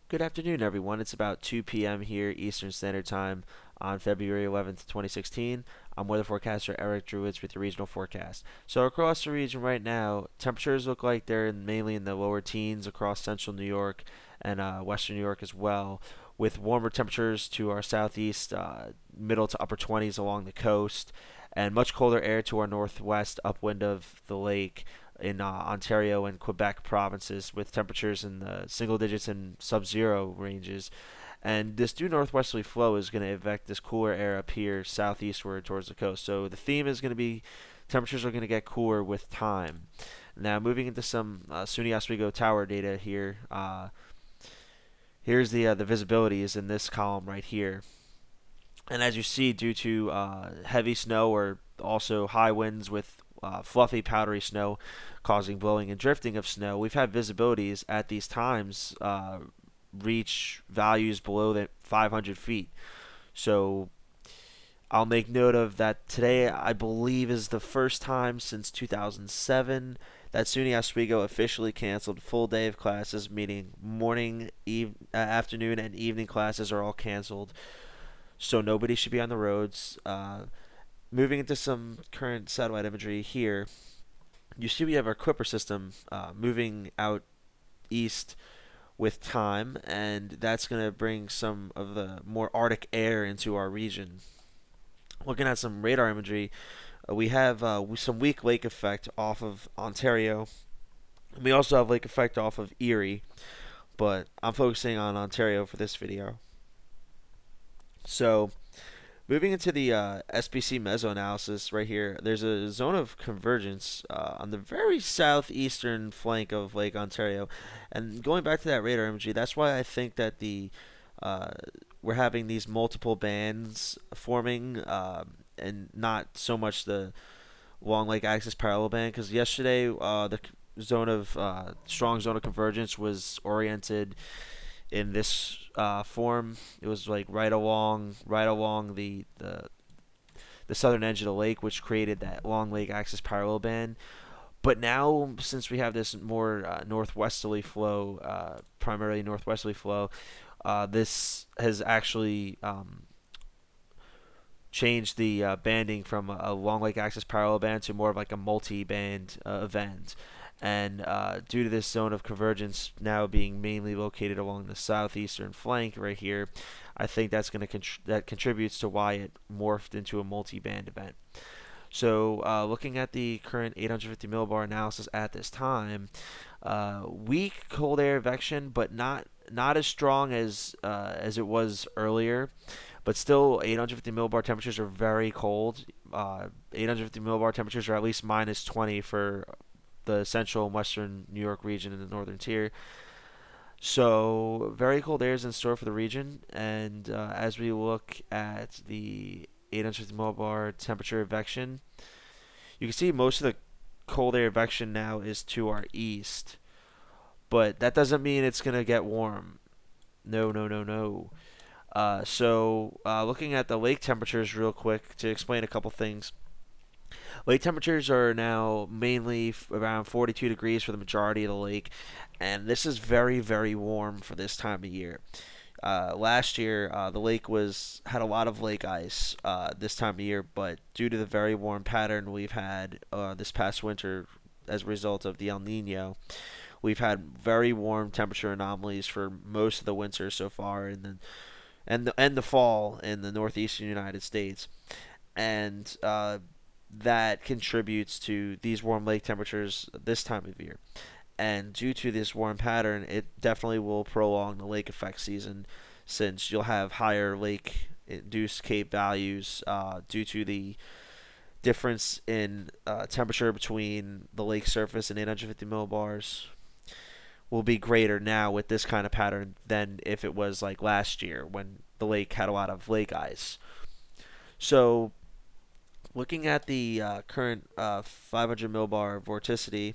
Good afternoon, everyone. It's about 2 p.m. here, Eastern Standard Time, on February 11th, 2016. I'm weather forecaster Eric Druids with your regional forecast. So across the region right now, temperatures look like they're mainly in the lower teens across central New York and western New York as well, with warmer temperatures to our southeast, middle to upper 20s along the coast, and much colder air to our northwest upwind of the lake in Ontario and Quebec provinces, with temperatures in the single digits and sub-zero ranges. And this due northwesterly flow is going to affect this cooler air up here southeastward towards the coast. So the theme is going to be temperatures are going to get cooler with time. Now moving into some SUNY Oswego tower data here. Here's the visibility is in this column right here. And as you see, due to heavy snow or also high winds with fluffy, powdery snow causing blowing and drifting of snow, we've had visibilities at these times reach values below that 500 feet. So I'll make note of that today. I believe is the first time since 2007 that SUNY Oswego officially canceled full day of classes, meaning morning, afternoon, and evening classes are all canceled. So nobody should be on the roads. Moving into some current satellite imagery here, you see we have our Clipper system moving out east with time, and that's going to bring some of the more Arctic air into our region. Looking at some radar imagery, we have some weak lake effect off of Ontario. We also have lake effect off of Erie, but I'm focusing on Ontario for this video. So moving into the SBC mesoanalysis right here, there's a zone of convergence on the very southeastern flank of Lake Ontario. And going back to that radar imagery, that's why I think that uh, we're having these multiple bands forming and not so much the long lake axis parallel band. Because yesterday, the zone of strong zone of convergence was oriented in this form. It was like right along the southern edge of the lake, which created that long lake axis parallel band. But now, since we have this more northwesterly flow, primarily northwesterly flow, this has actually changed the banding from a long lake axis parallel band to more of like a multi-band event. And due to this zone of convergence now being mainly located along the southeastern flank right here, I think that's going to that contributes to why it morphed into a multi-band event. So looking at the current 850 millibar analysis at this time, weak cold air advection, but not as strong as it was earlier. But still, 850 millibar temperatures are very cold. 850 millibar temperatures are at least minus 20 for the central and western New York region and the northern tier. So very cold air is in store for the region, and as we look at the 850 millibar temperature advection, you can see most of the cold air advection now is to our east, but that doesn't mean it's gonna get warm. No, no, no, no. Looking at the lake temperatures real quick to explain a couple things. Lake temperatures are now mainly around 42 degrees for the majority of the lake, and this is very, very warm for this time of year. Last year, the lake had a lot of lake ice this time of year, but due to the very warm pattern we've had this past winter as a result of the El Nino, we've had very warm temperature anomalies for most of the winter so far, and the fall in the northeastern United States, and that contributes to these warm lake temperatures this time of year. And due to this warm pattern, it definitely will prolong the lake effect season, since you'll have higher lake induced Cape values due to the difference in temperature between the lake surface and 850 millibars will be greater now with this kind of pattern than if it was like last year when the lake had a lot of lake ice. So looking at the current 500 millibar vorticity,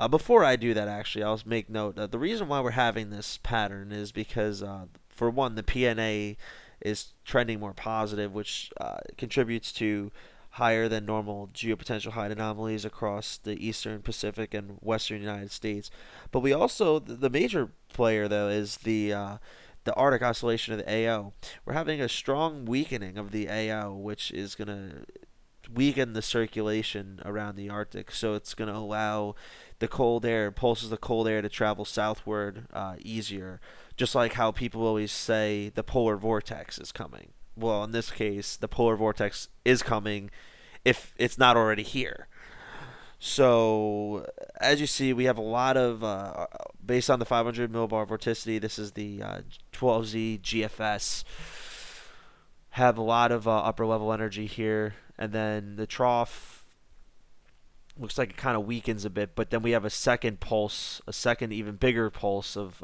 before I do that, actually, I'll make note that the reason why we're having this pattern is because, for one, the PNA is trending more positive, which contributes to higher than normal geopotential height anomalies across the eastern Pacific and western United States. But we also, the major player though is the Arctic Oscillation of the AO. We're having a strong weakening of the AO, which is going to weaken the circulation around the Arctic. So it's going to allow the cold air, pulses of cold air to travel southward easier. Just like how people always say the polar vortex is coming. Well, in this case, the polar vortex is coming if it's not already here. So, as you see, we have a lot of, based on the 500 millibar vorticity, this is the 12Z GFS, have a lot of upper level energy here. And then the trough looks like it kind of weakens a bit, but then we have a second pulse, a second even bigger pulse of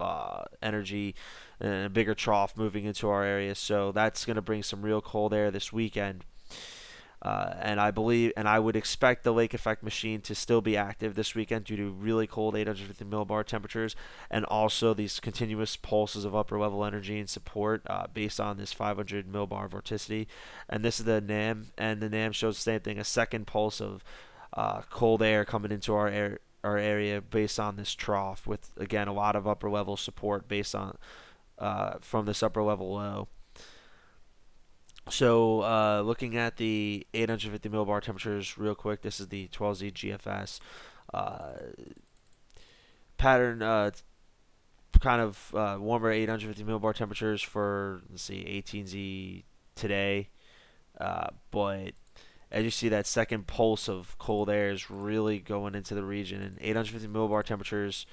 energy and a bigger trough moving into our area. So that's going to bring some real cold air this weekend. And I believe, and I would expect the lake effect machine to still be active this weekend due to really cold 850 millibar temperatures, and also these continuous pulses of upper level energy and support based on this 500 millibar vorticity. And this is the NAM, and the NAM shows the same thing, a second pulse of cold air coming into our area based on this trough, with again a lot of upper level support based on from this upper level low. So, looking at the 850 millibar temperatures real quick, this is the 12Z GFS uh, pattern. Kind of warmer 850 millibar temperatures for, let's see, 18Z today. But as you see, that second pulse of cold air is really going into the region, and 850 millibar temperatures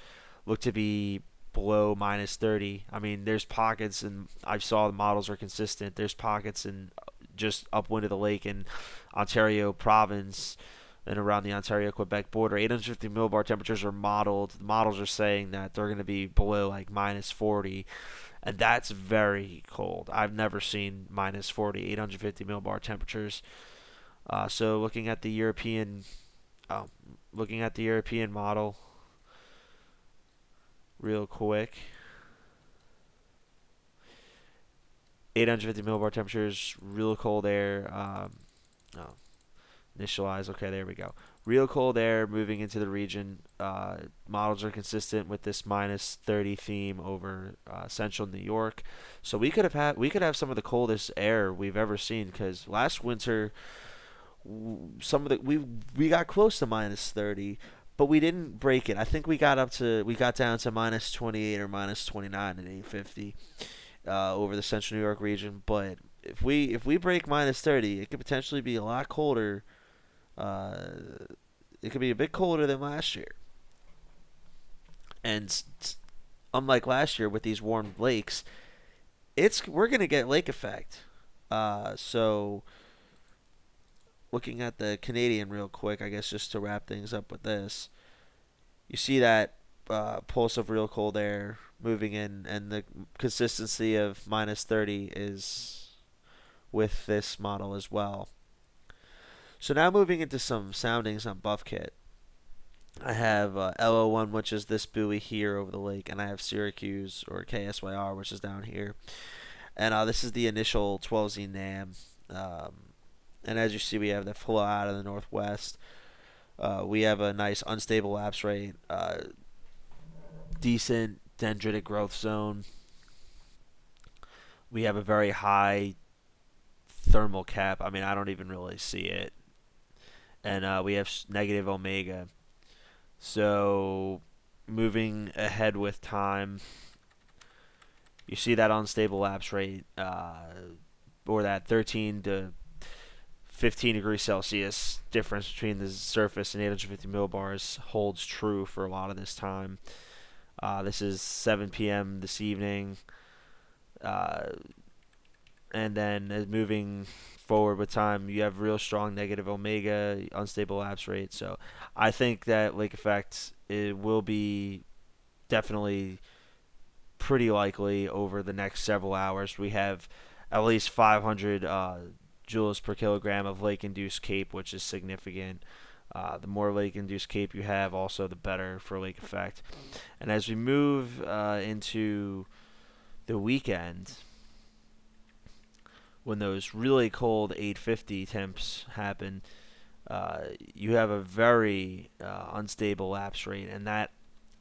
look to be below minus 30. I mean, there's pockets, and I saw the models are consistent. There's pockets in just upwind of the lake in Ontario province and around the Ontario-Quebec border. 850 millibar temperatures are modeled. The models are saying that they're going to be below like minus 40, and that's very cold. I've never seen minus 40, 850 millibar temperatures. So looking at the European model, real quick. 850 millibar temperatures, real cold air. Oh, initialize. Okay, there we go. Real cold air moving into the region. Models are consistent with this minus 30 theme over central New York. So we could have some of the coldest air we've ever seen, because last winter some of the we got close to minus 30, but we didn't break it. I think we got down to minus 28 or minus 29 at 850 over the central New York region. But if we break minus 30, it could potentially be a lot colder. Uh, it could be a bit colder than last year. And unlike last year with these warm lakes, we're gonna get lake effect. So looking at the Canadian real quick, I guess just to wrap things up with this, you see that pulse of real cold air moving in, and the consistency of minus 30 is with this model as well. So now moving into some soundings on BuffKit. I have LO1, which is this buoy here over the lake, and I have Syracuse, or KSYR, which is down here. And this is the initial 12Z NAM. And as you see, we have the flow out of the northwest. We have a nice unstable lapse rate, decent dendritic growth zone. We have a very high thermal cap. I mean, I don't even really see it. And we have negative omega. So moving ahead with time, you see that unstable lapse rate, or that 13 to 15 degrees Celsius difference between the surface and 850 millibars holds true for a lot of this time. This is 7 p.m. this evening. And then moving forward with time, you have real strong negative omega, unstable lapse rate. So I think that lake effect, it will be definitely pretty likely over the next several hours. We have at least 500 joules per kilogram of lake-induced CAPE, which is significant. The more lake-induced CAPE you have, also the better for lake effect. And as we move into the weekend, when those really cold 850 temps happen, you have a very unstable lapse rate, and that,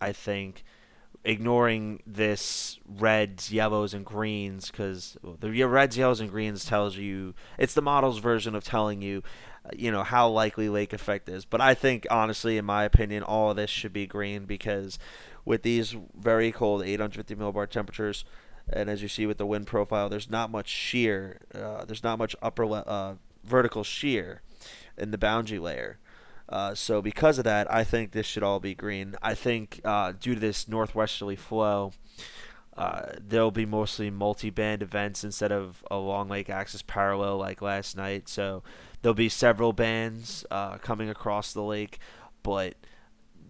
I think, ignoring this reds, yellows, and greens, because the reds, yellows, and greens tells you, it's the model's version of telling you, how likely lake effect is. But I think, honestly, in my opinion, all of this should be green, because with these very cold 850 millibar temperatures, and as you see with the wind profile, there's not much shear. There's not much vertical shear in the boundary layer. So because of that, I think this should all be green. I think due to this northwesterly flow, there'll be mostly multi-band events instead of a long lake axis parallel like last night. So there'll be several bands coming across the lake, but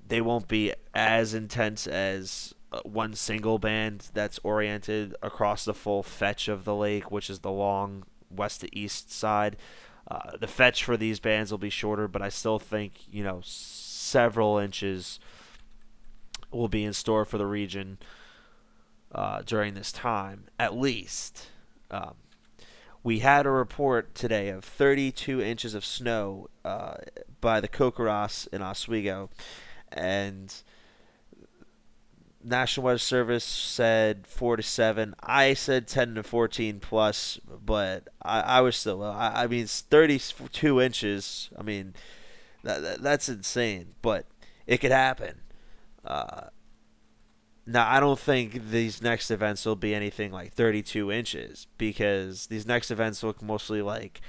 they won't be as intense as one single band that's oriented across the full fetch of the lake, which is the long west to east side. The fetch for these bands will be shorter, but I still think, several inches will be in store for the region during this time, at least. We had a report today of 32 inches of snow by the Kokoros in Oswego, and National Weather Service said 4 to 7. I said 10 to 14 plus, but I was still low. I mean, 32 inches. I mean, that's insane, but it could happen. Now, I don't think these next events will be anything like 32 inches, because these next events look mostly like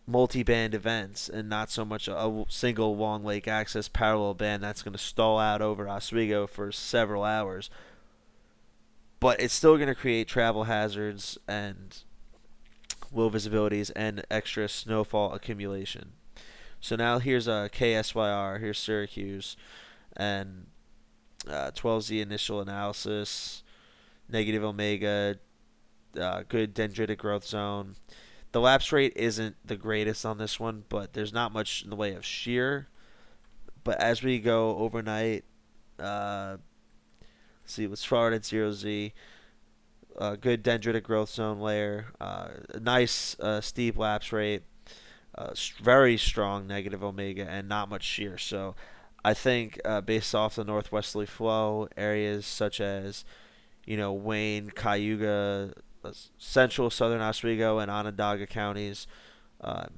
multi-band events and not so much a single long lake access parallel band that's going to stall out over Oswego for several hours. But it's still going to create travel hazards and low visibilities and extra snowfall accumulation. So now here's a KSYR, here's Syracuse, and 12Z initial analysis, negative omega, good dendritic growth zone. The lapse rate isn't the greatest on this one, but there's not much in the way of shear. But as we go overnight, see, let's start at 0Z. Good dendritic growth zone layer. Nice steep lapse rate. Very strong negative omega and not much shear. So I think based off the northwesterly flow, areas such as Wayne, Cayuga, central southern Oswego, and Onondaga counties,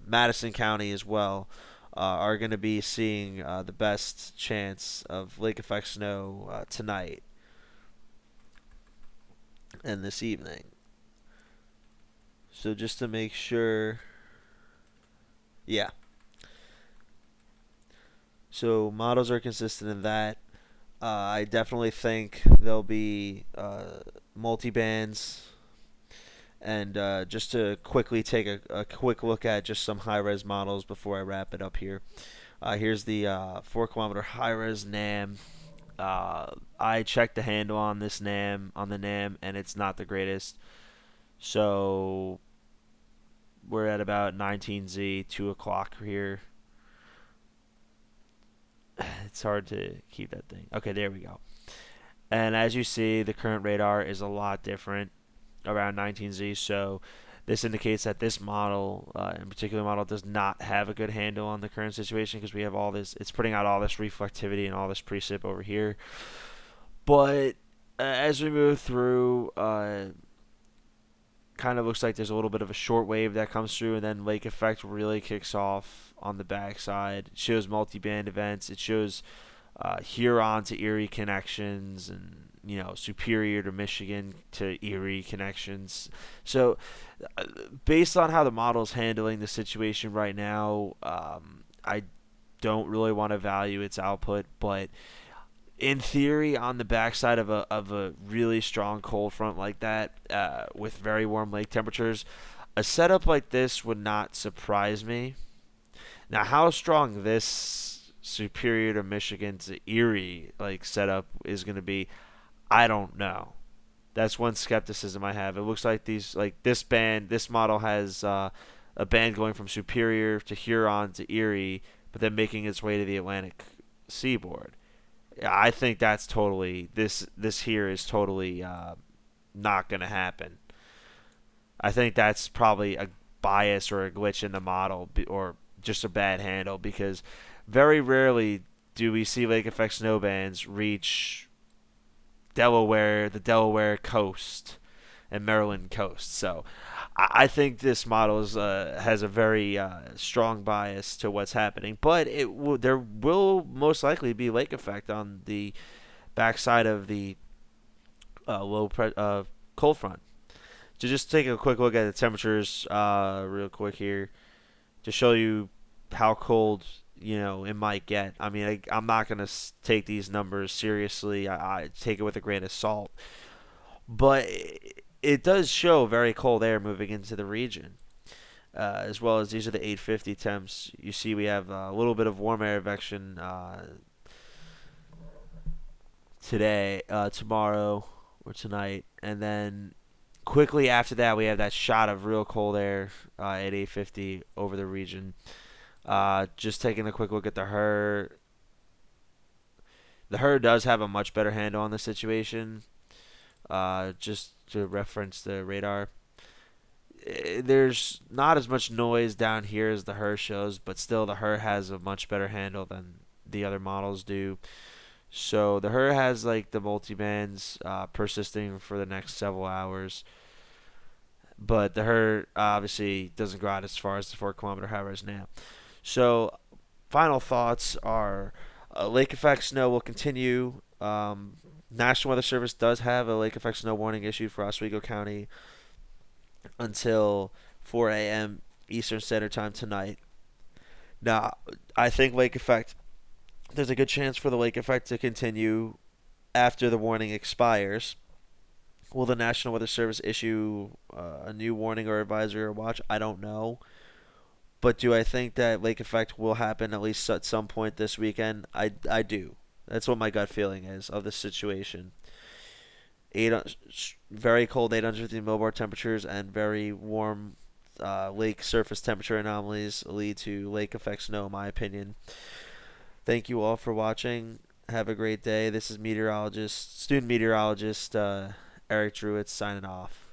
Madison County as well, are going to be seeing the best chance of lake effect snow tonight and this evening. So just to make sure, yeah. So models are consistent in that. I definitely think there'll be multi-bands. And just to quickly take a quick look at just some high-res models before I wrap it up here. Here's the 4-kilometer high-res NAM. I checked the handle on this NAM, and it's not the greatest. So we're at about 19Z, 2 o'clock here. It's hard to keep that thing. Okay, there we go. And as you see, the current radar is a lot different around 19Z, so this indicates that this model, in particular model, does not have a good handle on the current situation, because we have all this, it's putting out all this reflectivity and all this precip over here. But as we move through, kind of looks like there's a little bit of a short wave that comes through, and then lake effect really kicks off on the backside. It shows multi-band events. It shows Huron to Erie connections, and Superior to Michigan to Erie connections. So based on how the model's handling the situation right now, I don't really want to value its output, but in theory, on the backside of a really strong cold front like that, with very warm lake temperatures, a setup like this would not surprise me. Now, how strong this Superior to Michigan to Erie setup is going to be, I don't know. That's one skepticism I have. It looks like this model has a band going from Superior to Huron to Erie, but then making its way to the Atlantic seaboard. I think that's totally, this here is totally not going to happen. I think that's probably a bias or a glitch in the model, or just a bad handle, because very rarely do we see lake effect snow bands reach Delaware, the Delaware coast, and Maryland coast. So I think this model has a very strong bias to what's happening, but there will most likely be lake effect on the backside of the cold front. To just take a quick look at the temperatures, real quick here, to show you how cold it might get. I mean, I'm not gonna take these numbers seriously. I take it with a grain of salt, but it does show very cold air moving into the region. As well as these are the 850 temps. You see, we have a little bit of warm air advection tomorrow, or tonight, and then quickly after that, we have that shot of real cold air at 850 over the region. Just taking a quick look at the HER. The HER does have a much better handle on the situation. Just to reference the radar, there's not as much noise down here as the HER shows, but still the HER has a much better handle than the other models do. So the HER has like the multi-bands persisting for the next several hours, but the HER obviously doesn't go out as far as the 4 kilometer high res now. So final thoughts are lake effect snow will continue. National Weather Service does have a lake effect snow warning issued for Oswego County until 4 a.m. Eastern Standard Time tonight. Now, I think lake effect, there's a good chance for the lake effect to continue after the warning expires. Will the National Weather Service issue a new warning or advisory or watch? I don't know. But do I think that lake effect will happen at least at some point this weekend? I do. That's what my gut feeling is of the situation. Eight, very cold 850 millbar temperatures and very warm lake surface temperature anomalies lead to lake effect snow, in my opinion. Thank you all for watching. Have a great day. This is student meteorologist Eric Druitt signing off.